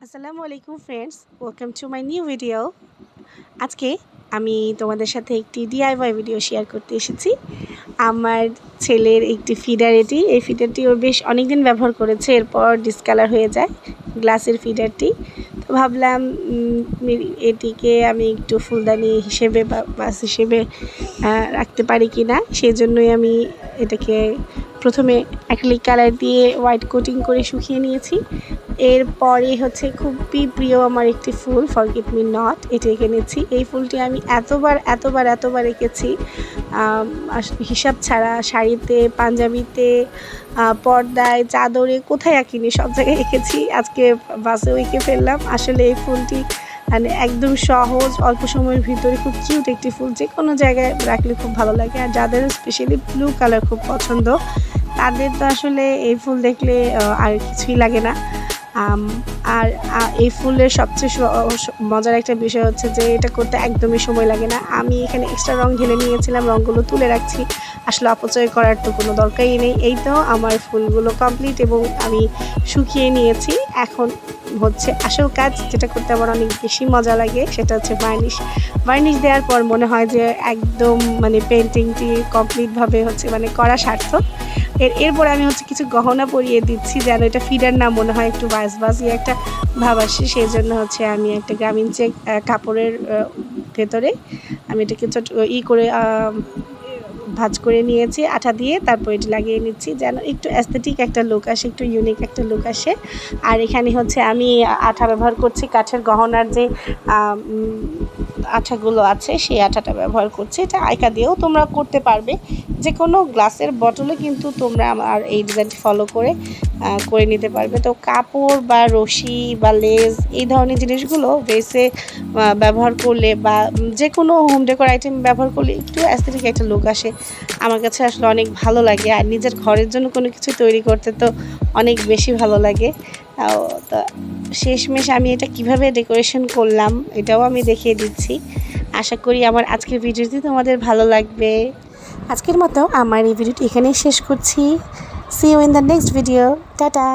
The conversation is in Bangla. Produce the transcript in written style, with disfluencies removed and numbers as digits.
আসসালামু আলাইকুম friends, welcome to my new video. আজকে আমি তোমাদের সাথে একটি ডিআইওয়াই ভিডিও শেয়ার করতে এসেছি। আমার ছেলের একটি ফিডার, এই ফিডারটি ওর বেশ অনেক দিন ব্যবহার করেছে, এরপর ডিসকালার হয়ে যায় গ্লাসের ফিডারটি। তো ভাবলাম এটিকে আমি একটু ফুলদানি হিসেবে বা বাস হিসেবে রাখতে পারি কি না, সেই জন্যই আমি এটাকে প্রথমে অ্যাক্রিলিক কালার দিয়ে হোয়াইট কোটিং করে শুকিয়ে নিয়েছি। এরপরে হচ্ছে খুবই প্রিয় আমার একটি ফুল, ফরগেট মি নট, এটি এঁকে নিয়েছি। এই ফুলটি আমি এতবার এঁকেছি, হিসাব ছাড়া। শাড়িতে, পাঞ্জাবিতে, পর্দায়, চাদরে, কোথায় আঁকিনি, সব জায়গায় এঁকেছি। আজকে বাসেও এঁকে ফেললাম। আসলে এই ফুলটি মানে একদম সহজ, অল্প সময়ের ভিতরে খুব কিউট একটি ফুল, যে কোনো জায়গায় রাখলে খুব ভালো লাগে। আর যাদের স্পেশালি ব্লু কালার খুব পছন্দ, তাদের তো আসলে এই ফুল দেখলে আর কিছুই লাগে না। আর এই ফুলের সবচেয়ে মজার একটা বিষয় হচ্ছে যে এটা করতে একদমই সময় লাগে না। আমি এখানে এক্সট্রা রং ঢেলে নিয়েছিলাম, রঙগুলো তুলে রাখছি। আসলে অপচয় করার তো কোনো দরকারই নেই। এই তো আমার ফুলগুলো কমপ্লিট এবং আমি শুকিয়ে নিয়েছি। এখন হচ্ছে আসল কাজ, যেটা করতে আমার অনেক বেশি মজা লাগে, সেটা হচ্ছে বার্নিশ দেওয়ার পর মনে হয় যে একদম মানে পেন্টিংটি কমপ্লিটভাবে হচ্ছে মানে করা সার্থক। এরপর আমি হচ্ছে কিছু গহনা পরিয়ে দিচ্ছি, যেন এটা ফিডার না মনে হয়, একটু বাজবাজি একটা ভাব আসে। সেই জন্য হচ্ছে আমি একটা গ্রামীণ চেক কাপড়ের ভেতরে আমি এটাকে ছোট করে ভাঁজ করে নিয়েছি আঠা দিয়ে, তারপর এটি লাগিয়ে নিচ্ছি যেন একটু অ্যাস্থেটিক একটা লুক আসে, একটু ইউনিক একটা লুক আসে। আর এখানে হচ্ছে আমি আঠা ব্যবহার করছি, কাঠের গহনার যে আঠাগুলো আছে সেই আঠাটা ব্যবহার করছি। এটা আইকা দিয়েও তোমরা করতে পারবে, যে কোনো গ্লাসের বটলে কিন্তু তোমরা আমার এই ডিজাইনটি ফলো করে নিতে পারবে। তো কাপড় বা রশি বা লেস, এই ধরনের জিনিসগুলো বেসে ব্যবহার করলে বা যে কোনো হোম ডেকোর আইটেম ব্যবহার করলে একটু অ্যাস্থেটিক একটা লুক আসে। আমার কাছে আসলে অনেক ভালো লাগে। আর নিজের ঘরের জন্য কোনো কিছু তৈরি করতে তো অনেক বেশি ভালো লাগে। তো শেষমেশ আমি এটা কিভাবে ডেকোরেশন করলাম এটাও আমি দেখিয়ে দিচ্ছি। আশা করি আমার আজকের ভিডিওটি তোমাদের ভালো লাগবে। আজকের মতো আমার এই ভিডিওটি এখানেই শেষ করছি। See you in the next video. Tata.